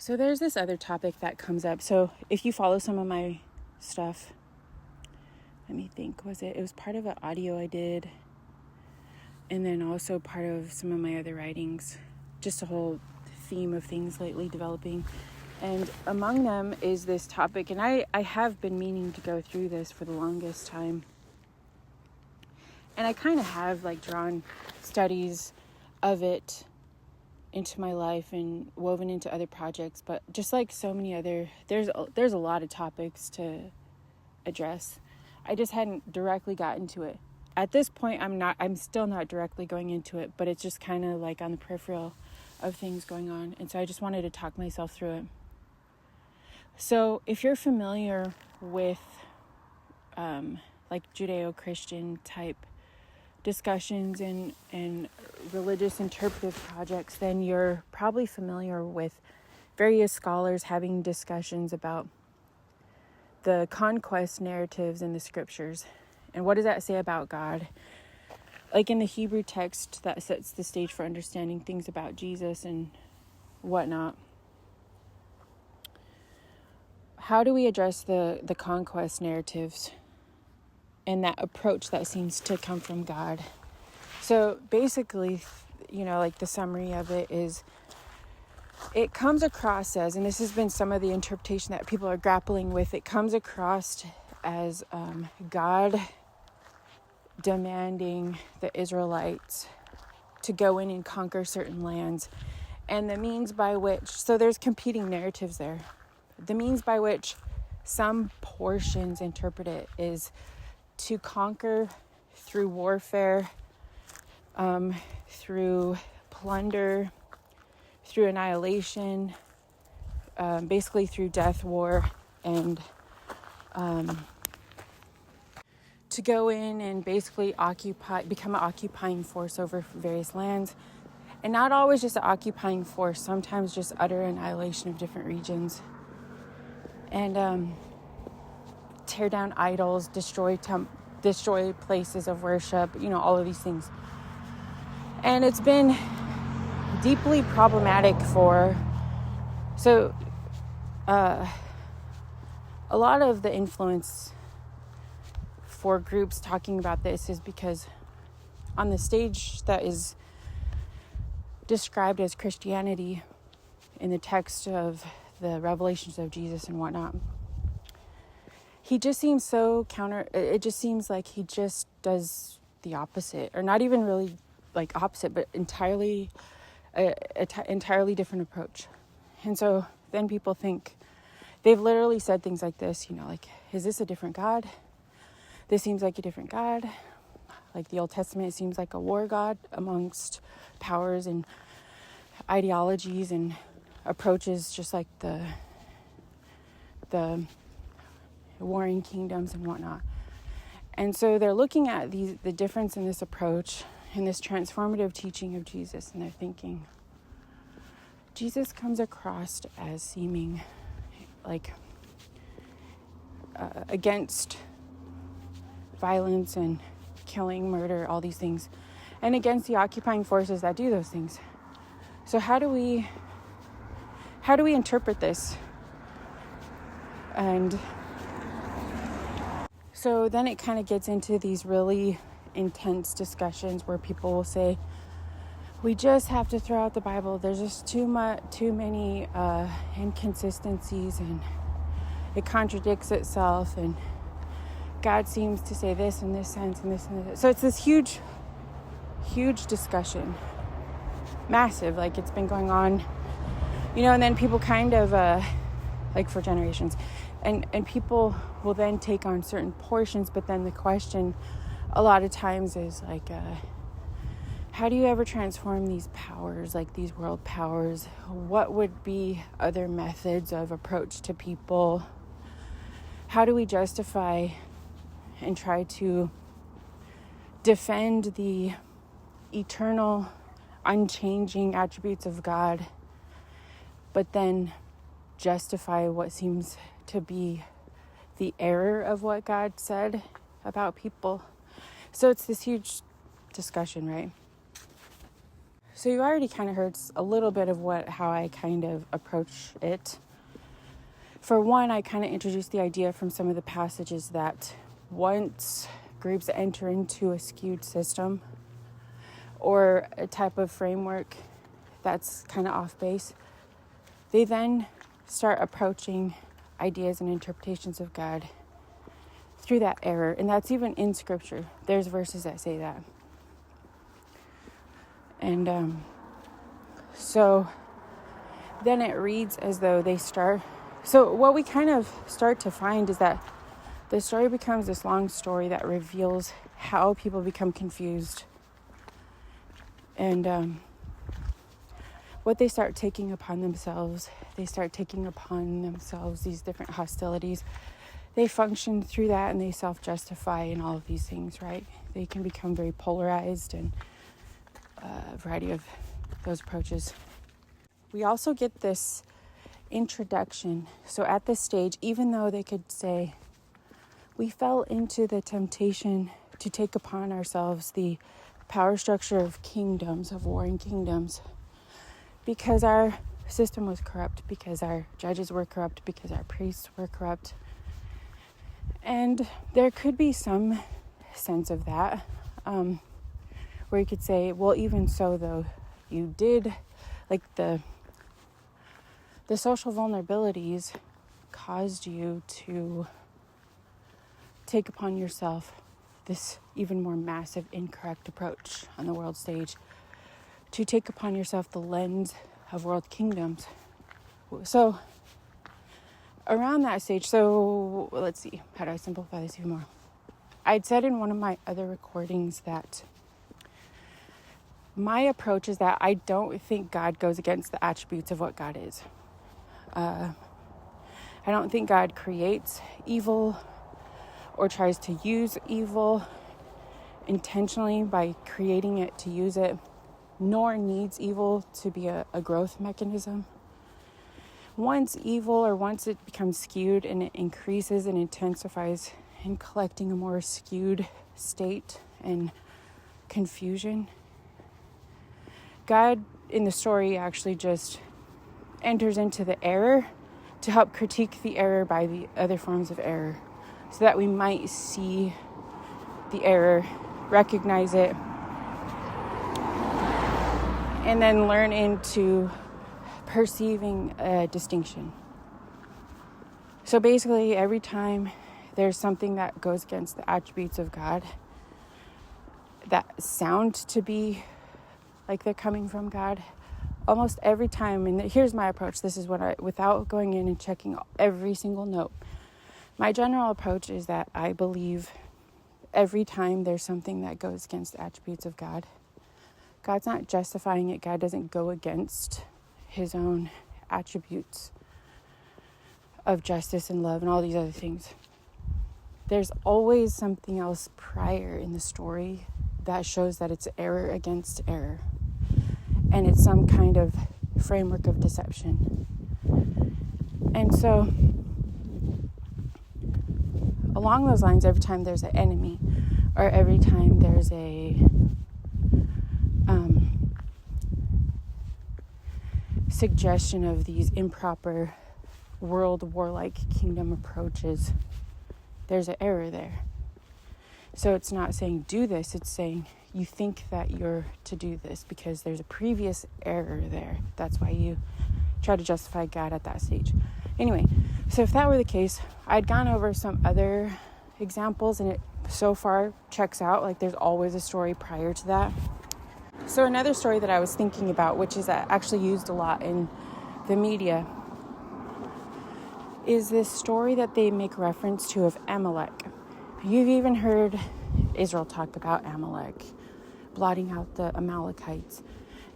So there's this other topic that comes up. So if you follow some of my stuff, let me think, it was part of an audio I did, and then also part of some of my other writings, just a whole theme of things lately developing. And among them is this topic, and I have been meaning to go through this for the longest time. And I kind of have drawn studies of it into my life and woven into other projects, but just like so many other, there's a lot of topics to address. I just hadn't directly gotten to it. At this point, I'm still not directly going into it, but it's just kind of on the peripheral of things going on. And so I just wanted to talk myself through it. So if you're familiar with Judeo-Christian type discussions and religious interpretive projects, then you're probably familiar with various scholars having discussions about the conquest narratives in the scriptures. And what does that say about God? In the Hebrew text that sets the stage for understanding things about Jesus and whatnot. How do we address the conquest narratives and that approach that seems to come from God? So basically, the summary of it is, it comes across as, and this has been some of the interpretation that people are grappling with, it comes across as God demanding the Israelites to go in and conquer certain lands. And the means by which, so there's competing narratives there. The means by which some portions interpret it is to conquer through warfare, through plunder, through annihilation, basically through death, war, and to go in and basically become an occupying force over various lands. And not always just an occupying force, sometimes just utter annihilation of different regions. And tear down idols, destroy places of worship, all of these things. And it's been deeply problematic a lot of the influence for groups talking about this is because on the stage that is described as Christianity in the text of the revelations of Jesus and whatnot, he just seems so it just seems like he just does the opposite, or not even really opposite, but entirely different approach. And so then people think, they've literally said things like this, is this a different God? This seems like a different God. The Old Testament, it seems like a war God amongst powers and ideologies and approaches, just like the warring kingdoms and whatnot. And so they're looking at the difference in this approach and this transformative teaching of Jesus, and they're thinking, Jesus comes across as seeming against violence and killing, murder, all these things, and against the occupying forces that do those things. So how do we interpret this? And so then it kind of gets into these really intense discussions where people will say, we just have to throw out the Bible. There's just too many inconsistencies, and it contradicts itself, and God seems to say this in this sense and this and this. So it's this huge discussion, massive, it's been going on, and then people kind of for generations, and people will then take on certain portions, but then the question a lot of times is how do you ever transform these powers, these world powers? What would be other methods of approach to people? How do we justify and try to defend the eternal, unchanging attributes of God, but then justify what seems to be the error of what God said about people? So it's this huge discussion, right? So you already kind of heard a little bit of how I kind of approach it. For one, I kind of introduced the idea from some of the passages that once groups enter into a skewed system or a type of framework that's kind of off base, they then start approaching ideas and interpretations of God through that error. And that's even in scripture. There's verses that say that. And so then it reads as though they start. So what we kind of start to find is that the story becomes this long story that reveals how people become confused. And what they start taking upon themselves, these different hostilities. They function through that and they self-justify in all of these things, right? They can become very polarized and a variety of those approaches. We also get this introduction. So at this stage, even though they could say, we fell into the temptation to take upon ourselves the power structure of kingdoms, of warring kingdoms, because our system was corrupt, because our judges were corrupt, because our priests were corrupt. And there could be some sense of that, where you could say, well, even so, though, you did, like the social vulnerabilities caused you to take upon yourself this even more massive, incorrect approach on the world stage, to take upon yourself the lens of world kingdoms. So around that stage, so let's see, how do I simplify this even more? I'd said in one of my other recordings that my approach is that I don't think God goes against the attributes of what God is. I don't think God creates evil or tries to use evil intentionally by creating it to use it, nor needs evil to be a growth mechanism. Once it becomes skewed and it increases and intensifies in collecting a more skewed state and confusion, God in the story actually just enters into the error to help critique the error by the other forms of error, so that we might see the error, recognize it, and then learn into perceiving a distinction. So basically, every time there's something that goes against the attributes of God that sound to be like they're coming from God, almost every time, and here's my approach, this is what without going in and checking every single note, my general approach is that I believe every time there's something that goes against the attributes of God, God's not justifying it. God doesn't go against his own attributes of justice and love and all these other things. There's always something else prior in the story that shows that it's error against error. And it's some kind of framework of deception. And so, along those lines, every time there's an enemy, or every time there's a suggestion of these improper world warlike kingdom approaches, there's an error there. So it's not saying do this, it's saying you think that you're to do this because there's a previous error there. That's why you try to justify God at that stage. Anyway, so if that were the case, I'd gone over some other examples and it so far checks out. Like there's always a story prior to that. So another story that I was thinking about, which is actually used a lot in the media, is this story that they make reference to of Amalek. You've even heard Israel talk about Amalek, blotting out the Amalekites,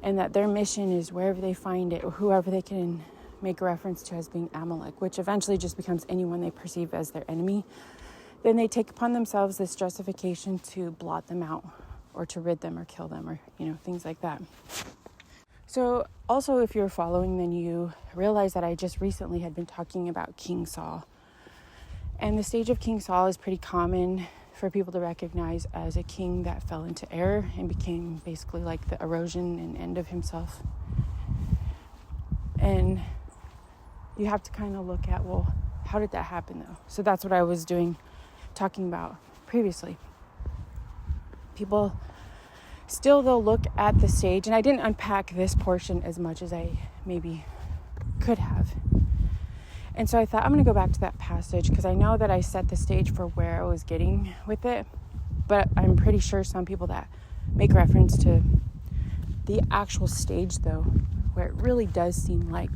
and that their mission is wherever they find it, or whoever they can make reference to as being Amalek, which eventually just becomes anyone they perceive as their enemy. Then they take upon themselves this justification to blot them out, or to rid them, or kill them, or, things like that. So also, if you're following, then you realize that I just recently had been talking about King Saul. And the stage of King Saul is pretty common for people to recognize as a king that fell into error and became basically like the erosion and end of himself. And you have to kind of look at, well, how did that happen though? So that's what I was talking about previously. People still, they'll look at the stage, and I didn't unpack this portion as much as I maybe could have. And so I thought I'm going to go back to that passage because I know that I set the stage for where I was getting with it, but I'm pretty sure some people that make reference to the actual stage though, where it really does seem like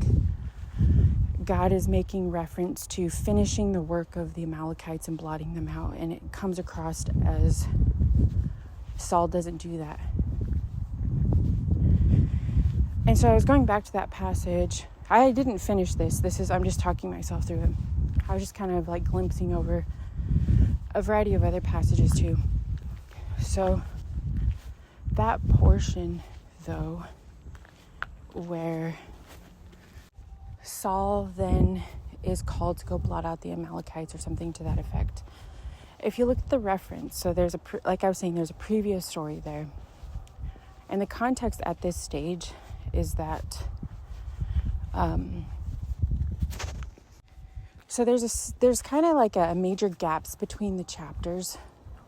God is making reference to finishing the work of the Amalekites and blotting them out, and it comes across as Saul doesn't do that. And so I was going back to that passage. I didn't finish this. I'm just talking myself through it. I was just kind of like glimpsing over a variety of other passages too. So that portion though, where Saul then is called to go blot out the Amalekites or something to that effect. If you look at the reference, so there's like I was saying, there's a previous story there. And the context at this stage is that so there's kind of like a major gaps between the chapters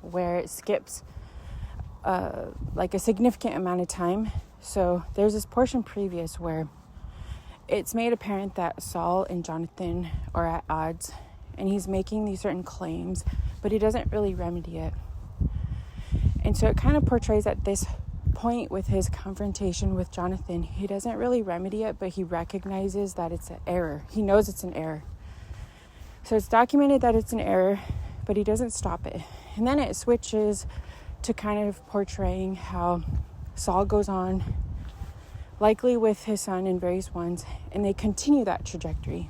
where it skips like a significant amount of time. So there's this portion previous where it's made apparent that Saul and Jonathan are at odds, and he's making these certain claims, but he doesn't really remedy it. And so it kind of portrays at this point with his confrontation with Jonathan, he doesn't really remedy it, but he recognizes that it's an error. He knows it's an error. So it's documented that it's an error, but he doesn't stop it. And then it switches to kind of portraying how Saul goes on, likely with his son and various ones, and they continue that trajectory.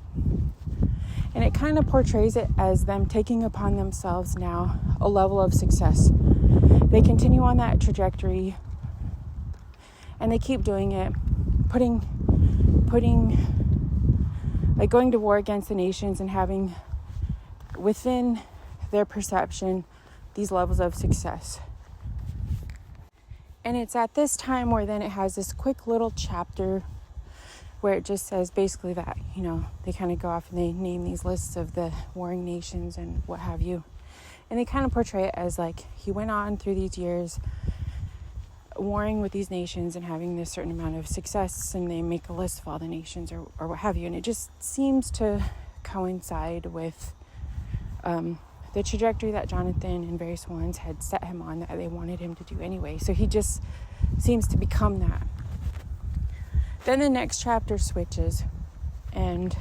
And it kind of portrays it as them taking upon themselves now a level of success. They continue on that trajectory, and they keep doing it, putting like going to war against the nations and having within their perception these levels of success. And it's at this time where then it has this quick little chapter where it just says basically that, they kind of go off and they name these lists of the warring nations and what have you. And they kind of portray it as like he went on through these years warring with these nations and having this certain amount of success, and they make a list of all the nations or what have you. And it just seems to coincide with the trajectory that Jonathan and various ones had set him on that they wanted him to do anyway. So he just seems to become that. Then the next chapter switches, and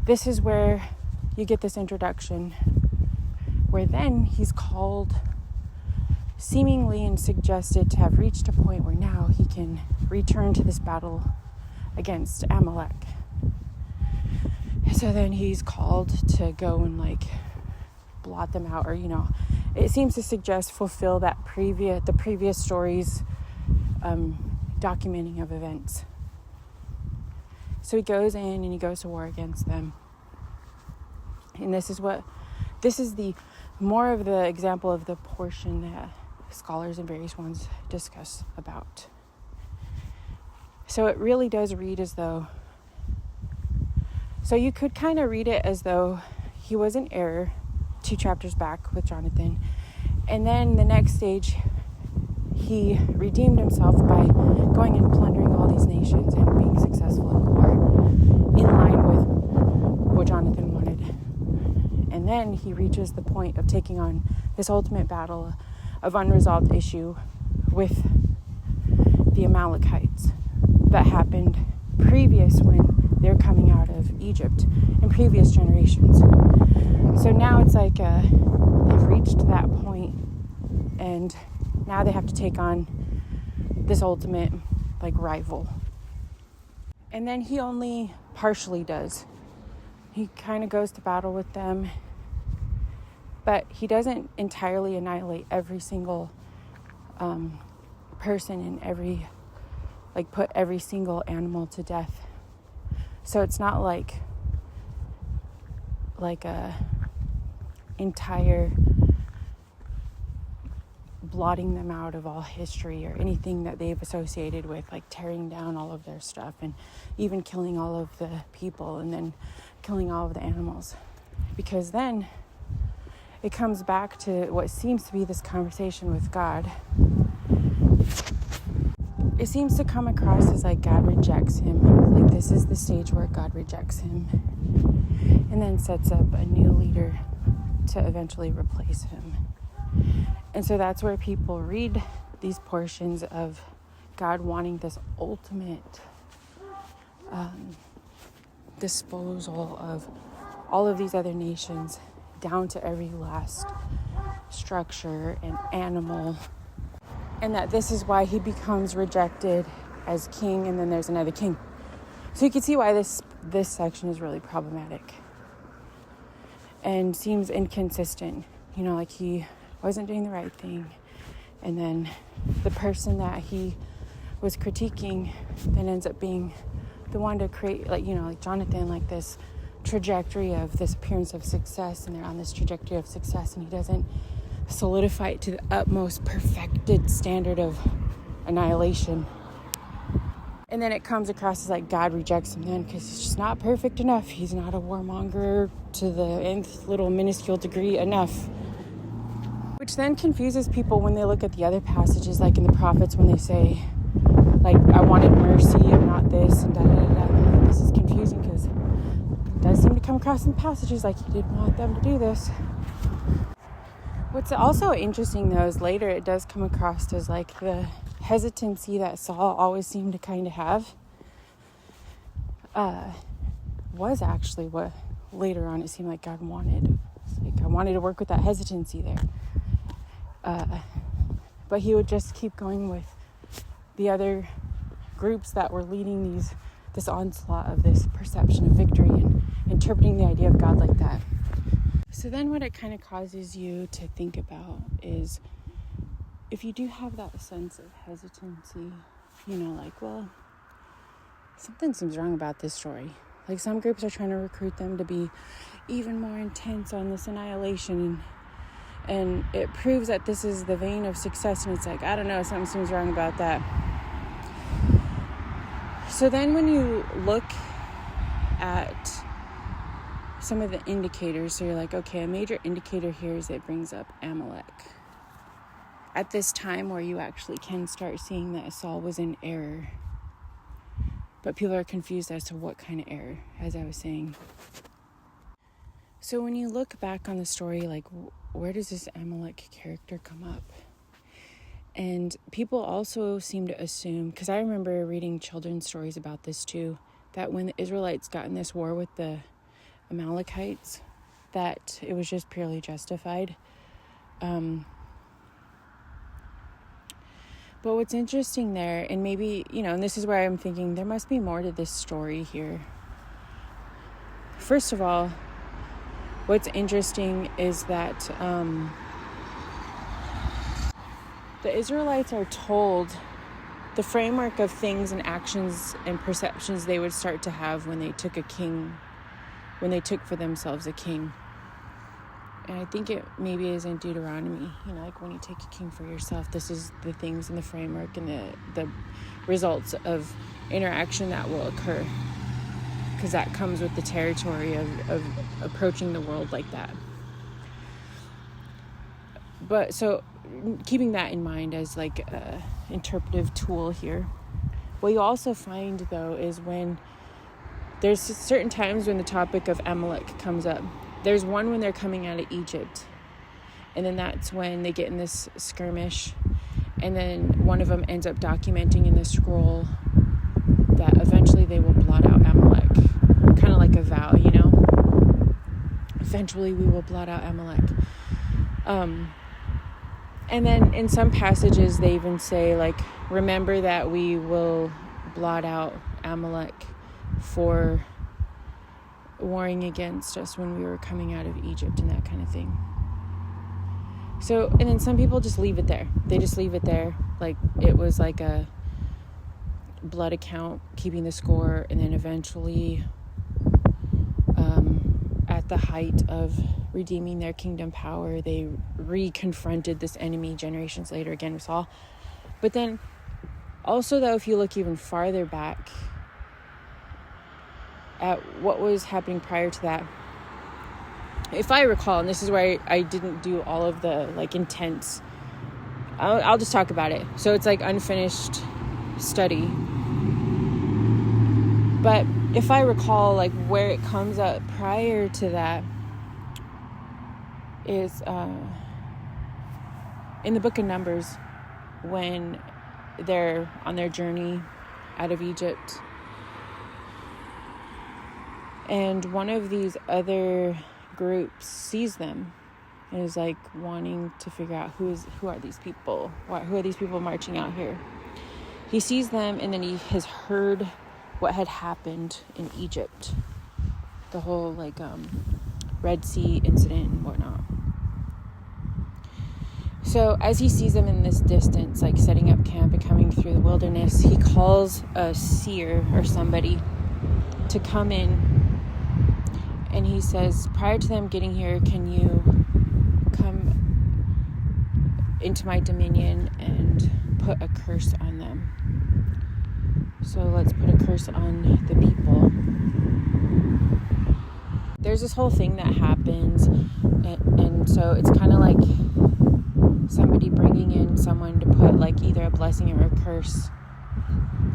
this is where you get this introduction where then he's called seemingly and suggested to have reached a point where now he can return to this battle against Amalek. So then he's called to go and blot them out, or it seems to suggest fulfill that the previous story's documenting of events. So he goes in and he goes to war against them. And this is the more of the example of the portion that scholars and various ones discuss about. So it really does read as though, so you could kind of read it as though he was in error 2 chapters back with Jonathan, and then the next stage he redeemed himself by going and plundering all these nations and being successful in war in line with what Jonathan wanted. And then he reaches the point of taking on this ultimate battle of unresolved issue with the Amalekites that happened previous when they're coming out of Egypt in previous generations. So now it's like they've reached that point, and now they have to take on this ultimate rival. And then he only partially does. He kind of goes to battle with them, but he doesn't entirely annihilate every single person and put every single animal to death. So it's not like a entire blotting them out of all history or anything that they've associated with, like tearing down all of their stuff and even killing all of the people and then killing all of the animals. Because then it comes back to what seems to be this conversation with God. It seems to come across as like God rejects him. Like this is the stage where God rejects him and then sets up a new leader to eventually replace him. And so that's where people read these portions of God wanting this ultimate disposal of all of these other nations down to every last structure and animal. And that this is why he becomes rejected as king, and then there's another king. So you can see why this section is really problematic and seems inconsistent. You know, like he wasn't doing the right thing. And then the person that he was critiquing then ends up being the one to create, like, you know, like Jonathan, like this trajectory of this appearance of success, and they're on this trajectory of success, and he doesn't solidify it to the utmost perfected standard of annihilation. And then it comes across as like God rejects him then because he's just not perfect enough. He's not a warmonger to the nth little minuscule degree enough. Which then confuses people when they look at the other passages, like in the prophets, when they say, like, I wanted mercy and not this, and da-da-da-da. This is confusing because it does seem to come across in passages like he did want them to do this. What's also interesting, though, is later it does come across as like the hesitancy that Saul always seemed to kind of have was actually what later on it seemed like God wanted. It's like I wanted to work with that hesitancy there. But he would just keep going with the other groups that were leading this onslaught of this perception of victory and interpreting the idea of God like that. So then what it kind of causes you to think about is, if you do have that sense of hesitancy, you know, like, well, something seems wrong about this story. Like some groups are trying to recruit them to be even more intense on this annihilation, and it proves that this is the vein of success, and it's like, I don't know, something seems wrong about that. So then when you look at some of the indicators, so you're like, okay, a major indicator here is it brings up Amalek. At this time where you actually can start seeing that Saul was in error. But people are confused as to what kind of error, as I was saying. So when you look back on the story, like, where does this Amalek character come up? And people also seem to assume, because I remember reading children's stories about this too, that when the Israelites got in this war with the Amalekites, that it was just purely justified. But what's interesting there, and maybe, you know, and this is where I'm thinking there must be more to this story here. First of all, what's interesting is that the Israelites are told the framework of things and actions and perceptions they would start to have when they took for themselves a king. And I think it maybe is in Deuteronomy, you know, like when you take a king for yourself, this is the things and the framework and the results of interaction that will occur. Because that comes with the territory of approaching the world like that. But so keeping that in mind as like a interpretive tool here. What you also find, though, is when there's certain times when the topic of Amalek comes up. There's one when they're coming out of Egypt, and then that's when they get in this skirmish, and then one of them ends up documenting in the scroll that eventually they will blot out Amalek, kind of like a vow, you know. Eventually we will blot out Amalek. And then in some passages they even say, like, remember that we will blot out Amalek for warring against us when we were coming out of Egypt and that kind of thing. So, and then some people just leave it there. They just leave it there. Like, it was like a blood account, keeping the score, and then eventually, at the height of redeeming their kingdom power. They re-confronted this enemy generations later, again with Saul. But then also, though, if you look even farther back at what was happening prior to that, if I recall, and this is where I didn't do all of the intense, I'll just talk about it. So it's unfinished study. But if I recall, where it comes up prior to that is in the book of Numbers, when they're on their journey out of Egypt. And one of these other groups sees them and is wanting to figure out who are these people? Who are these people marching out here? He sees them, and then he has heard what had happened in Egypt. The whole Red Sea incident and whatnot. So as he sees them in this distance, setting up camp and coming through the wilderness, he calls a seer or somebody to come in, and he says, prior to them getting here, can you come into my dominion and put a curse on them? So let's put a curse on the people. There's this whole thing that happens, and so it's kind of like somebody bringing in someone to put either a blessing or a curse.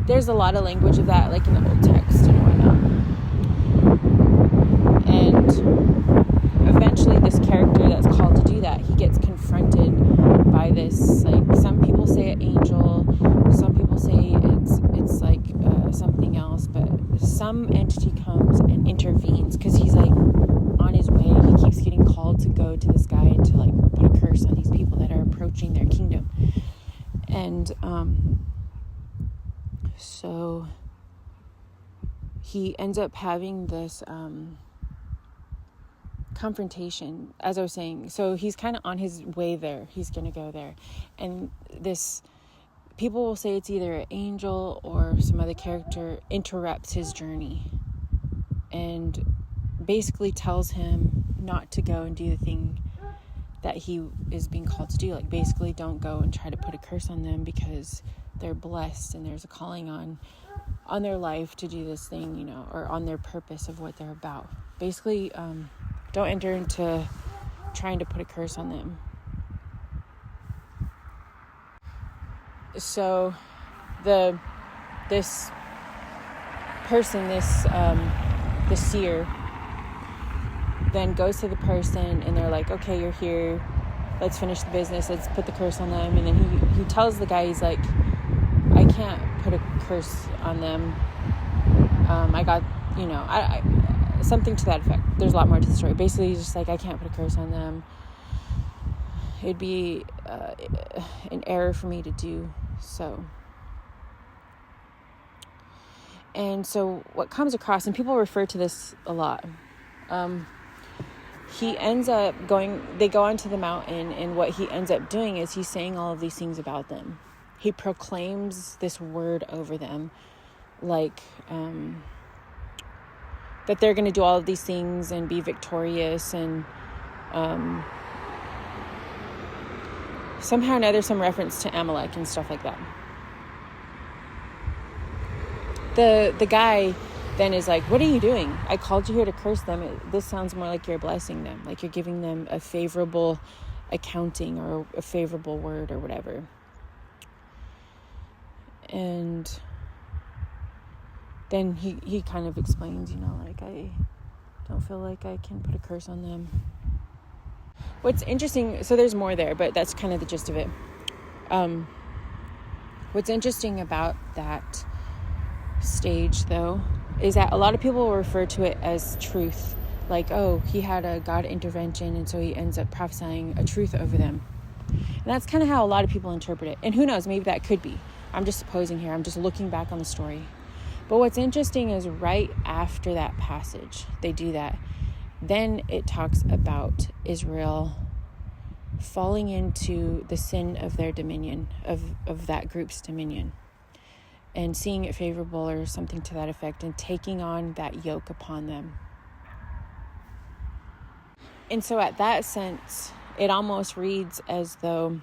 There's a lot of language of that in the Old Text and whatnot. And eventually this character that's called to do that, he gets confronted by this, some people say an angel, some people say it's something else, but some entity comes and intervenes because he's on his way. He keeps getting called to go to this guy and to put a curse on these people that are approaching their kingdom. And so he ends up having this confrontation, as I was saying. So he's kind of on his way there. He's going to go there. And this, people will say it's either an angel or some other character interrupts his journey and basically tells him not to go and do the thing that he is being called to do. Basically don't go and try to put a curse on them because they're blessed and there's a calling on their life to do this thing, or on their purpose of what they're about. Basically, don't enter into trying to put a curse on them. So this person, the seer, then goes to the person and they're okay, you're here, let's finish the business, let's put the curse on them. And then he tells the guy, he's I can't put a curse on them. I got, I something to that effect. There's a lot more to the story. Basically, he's just I can't put a curse on them. It'd be an error for me to do so. And so what comes across, and people refer to this a lot, he ends up they go onto the mountain, and what he ends up doing is he's saying all of these things about them. He proclaims this word over them, that they're going to do all of these things and be victorious, and somehow or another some reference to Amalek and stuff like that. The guy then is what are you doing? I called you here to curse them. This sounds more like you're blessing them, you're giving them a favorable accounting or a favorable word or whatever. And then he kind of explains, I don't feel like I can put a curse on them. What's interesting, so there's more there, but that's kind of the gist of it. What's interesting about that stage, though, is that a lot of people will refer to it as truth. He had a God intervention, and so he ends up prophesying a truth over them. And that's kind of how a lot of people interpret it. And who knows, maybe that could be. I'm just supposing here. I'm just looking back on the story. But what's interesting is right after that passage, they do that. Then it talks about Israel falling into the sin of their dominion, of that group's dominion, and seeing it favorable or something to that effect, and taking on that yoke upon them. And so at that sense, it almost reads as though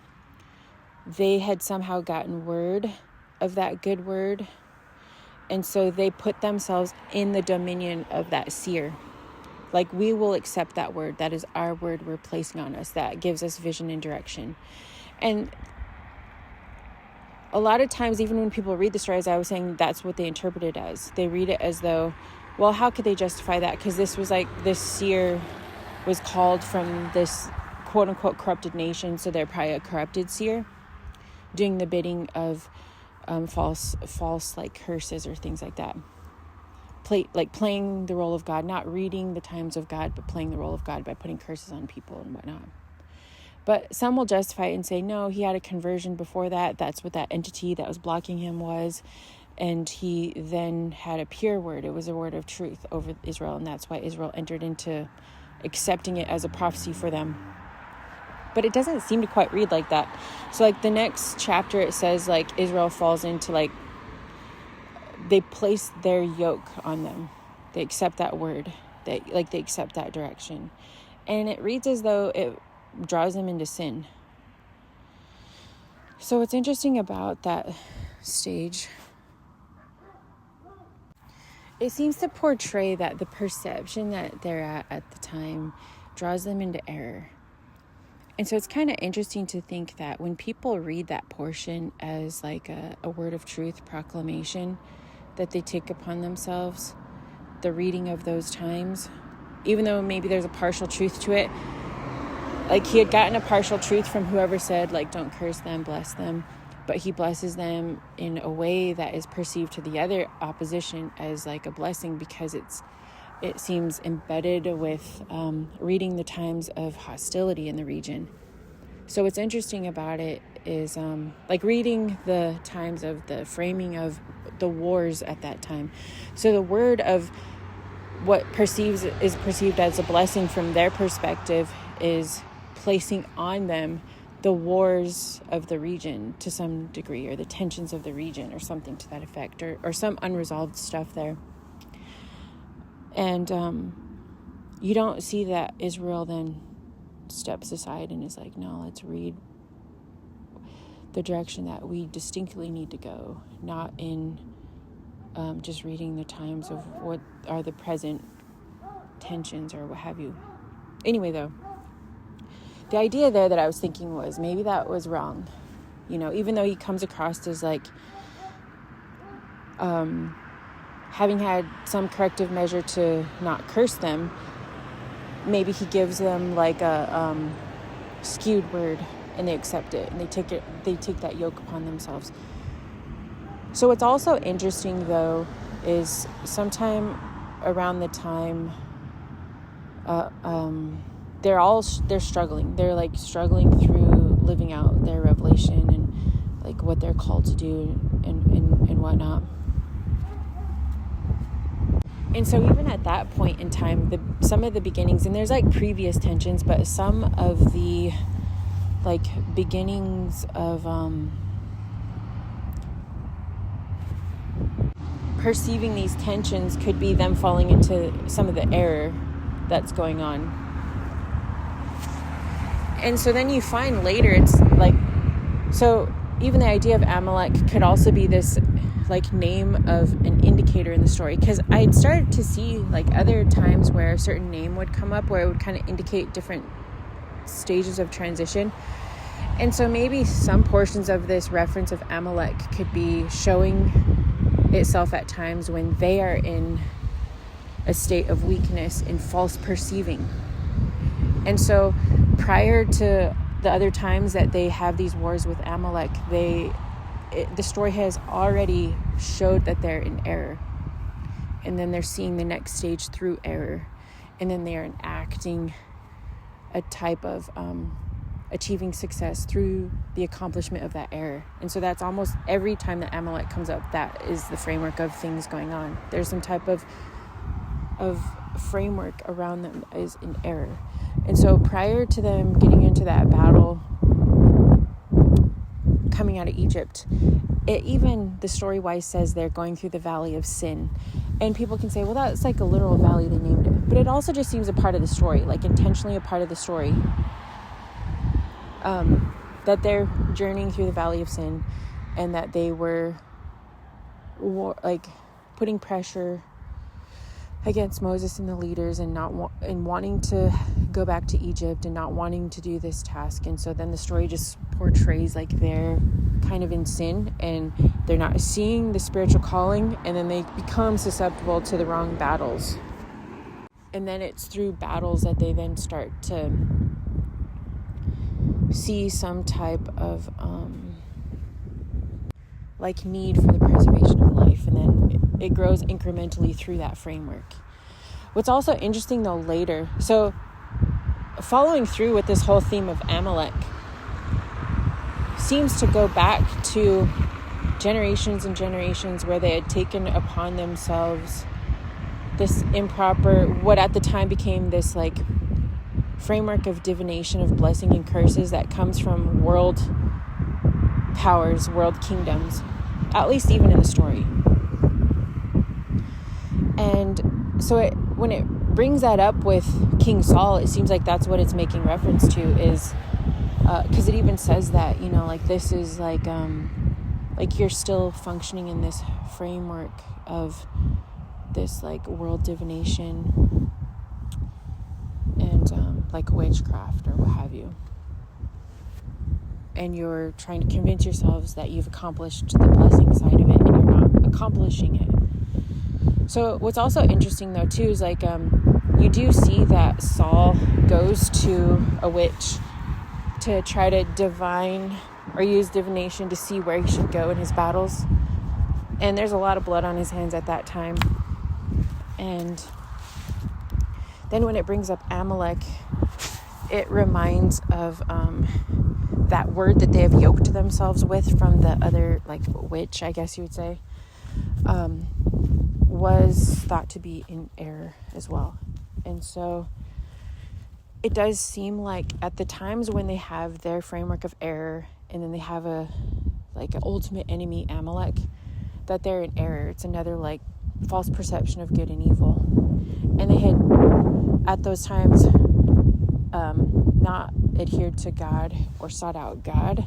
they had somehow gotten word of that good word. And so they put themselves in the dominion of that seer. Like, we will accept that word. That is our word we're placing on us. That gives us vision and direction. And a lot of times, even when people read the story, as I was saying, that's what they interpret it as. They read it as though, well, how could they justify that? Because this was like, this seer was called from this quote unquote corrupted nation. So they're probably a corrupted seer doing the bidding of false like curses or things like that. Playing the role of God, not reading the times of God, but playing the role of God by putting curses on people and whatnot. But some will justify it and say, no, he had a conversion before that. That's what that entity that was blocking him was. And he then had a pure word. It was a word of truth over Israel. And that's why Israel entered into accepting it as a prophecy for them. But it doesn't seem to quite read like that. So like the next chapter, it says like Israel falls into like, they place their yoke on them. They accept that word. They accept that direction. And it reads as though it draws them into sin. So what's interesting about that stage, it seems to portray that the perception that they're at the time draws them into error. And so it's kind of interesting to think that when people read that portion as like a word of truth proclamation that they take upon themselves, the reading of those times, even though maybe there's a partial truth to it, like he had gotten a partial truth from whoever said, like, don't curse them, bless them. But he blesses them in a way that is perceived to the other opposition as like a blessing, because it seems embedded with reading the times of hostility in the region. So what's interesting about it is like reading the times of the framing of the wars at that time. So the word of what is perceived as a blessing from their perspective is placing on them the wars of the region to some degree, or the tensions of the region, or something to that effect, or some unresolved stuff there. And you don't see that Israel then steps aside and is like, no, let's read the direction that we distinctly need to go, not in just reading the times of what are the present tensions or what have you. Anyway, though, the idea there that I was thinking was maybe that was wrong. You know, even though he comes across as like having had some corrective measure to not curse them, maybe he gives them like a skewed word and they accept it and they take that yoke upon themselves. So what's also interesting though is sometime around the time they're struggling. They're like struggling through living out their revelation and like what they're called to do and whatnot. And so even at that point in time, some of the beginnings, and there's like previous tensions, but some of the like beginnings of perceiving these tensions could be them falling into some of the error that's going on. And so then you find later it's like, so even the idea of Amalek could also be this like name of an indicator in the story, because I had started to see like other times where a certain name would come up where it would kind of indicate different stages of transition. And so maybe some portions of this reference of Amalek could be showing itself at times when they are in a state of weakness and false perceiving. And so prior to the other times that they have these wars with Amalek, the story has already showed that they're in error. And then they're seeing the next stage through error. And then they are enacting a type of achieving success through the accomplishment of that error. And so that's almost every time that Amalek comes up, that is the framework of things going on. There's some type of framework around them that is in error. And so prior to them getting into that battle, coming out of Egypt, it even the story-wise says they're going through the valley of sin. And people can say, well, that's like a literal valley, they named it. But it also just seems a part of the story, like intentionally a part of the story. That they're journeying through the valley of sin, and that they were like putting pressure against Moses and the leaders, and and wanting to go back to Egypt and not wanting to do this task. And so then the story just portrays like they're kind of in sin and they're not seeing the spiritual calling, and then they become susceptible to the wrong battles. And then it's through battles that they then start to see some type of like need for the preservation of life, and then it grows incrementally through that framework. What's also interesting though later, so following through with this whole theme of Amalek seems to go back to generations and generations where they had taken upon themselves this improper, what at the time became this like framework of divination, of blessing and curses that comes from world powers, world kingdoms, at least even in the story. And so when it brings that up with King Saul, it seems like that's what it's making reference to, is because it even says that, you know, like this is like you're still functioning in this framework of this like world divination and like witchcraft or what have you. And you're trying to convince yourselves that you've accomplished the blessing side of it, and you're not accomplishing it. So what's also interesting though too is like you do see that Saul goes to a witch to try to divine or use divination to see where he should go in his battles. And there's a lot of blood on his hands at that time. And then when it brings up Amalek, it reminds of that word that they have yoked themselves with from the other, like, witch, I guess you would say, was thought to be in error as well. And so it does seem like at the times when they have their framework of error, and then they have an ultimate enemy, Amalek, that they're in error. It's another like false perception of good and evil. And they had at those times not adhered to God or sought out God.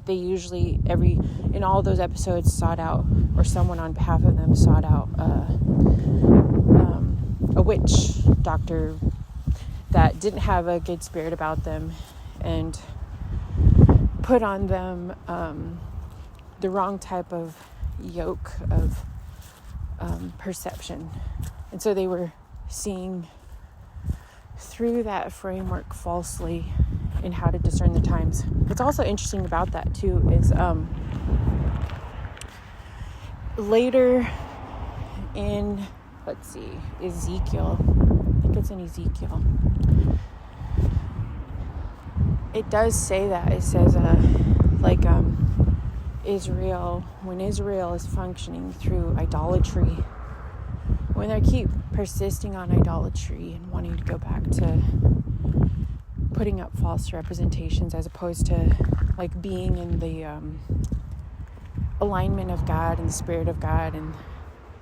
They usually in all those episodes sought out, or someone on behalf of them sought out a witch doctor that didn't have a good spirit about them, and put on them the wrong type of yoke of perception. And so they were seeing through that framework falsely in how to discern the times. What's also interesting about that too is later in, Ezekiel, I think it's in Ezekiel, it does say that. It says Israel, when Israel is functioning through idolatry, when they keep persisting on idolatry and wanting to go back to putting up false representations as opposed to like being in the alignment of God and the Spirit of God and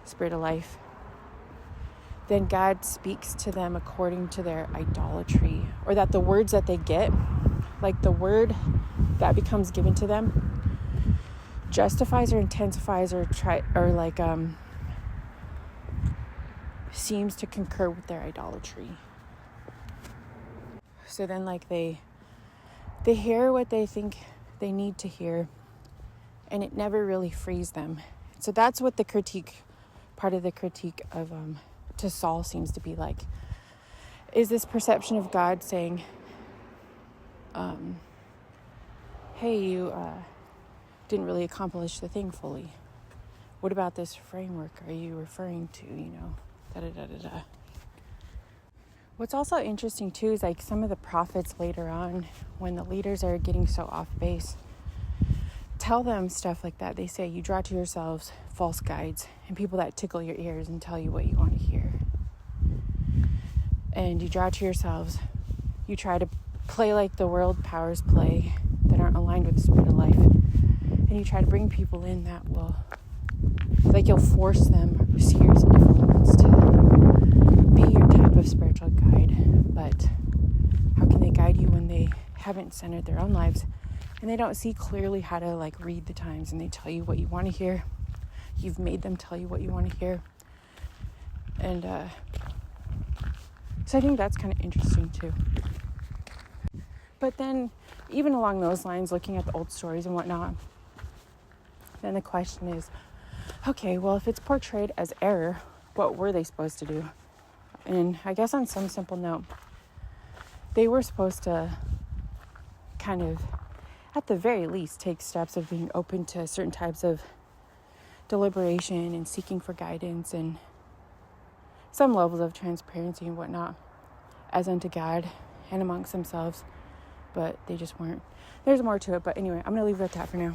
Spirit of life, then God speaks to them according to their idolatry, or that the words that they get, like the word that becomes given to them, justifies or intensifies or seems to concur with their idolatry. So then like they hear what they think they need to hear, and it never really frees them. So that's what part of the critique of to Saul seems to be like, is this perception of God saying, hey, you didn't really accomplish the thing fully. What about this framework are you referring to, da-da-da-da-da. What's also interesting too is like some of the prophets later on, when the leaders are getting so off base, tell them stuff like that. They say, you draw to yourselves false guides and people that tickle your ears and tell you what you want to hear. And you draw to yourselves, you try to play like the world powers play that aren't aligned with the Spirit of life. And you try to bring people in that will like you'll force them, series of different ones, to be your type of spiritual guide. But how can they guide you when they haven't centered their own lives and they don't see clearly how to like read the times, and they tell you what you want to hear? You've made them tell you what you want to hear. And so I think that's kind of interesting too. But then even along those lines, looking at the old stories and whatnot, then the question is, okay, well, if it's portrayed as error, what were they supposed to do? And I guess on some simple note, they were supposed to kind of, at the very least, take steps of being open to certain types of deliberation and seeking for guidance and some levels of transparency and whatnot as unto God and amongst themselves. But they just weren't. There's more to it. But anyway, I'm going to leave it at that for now.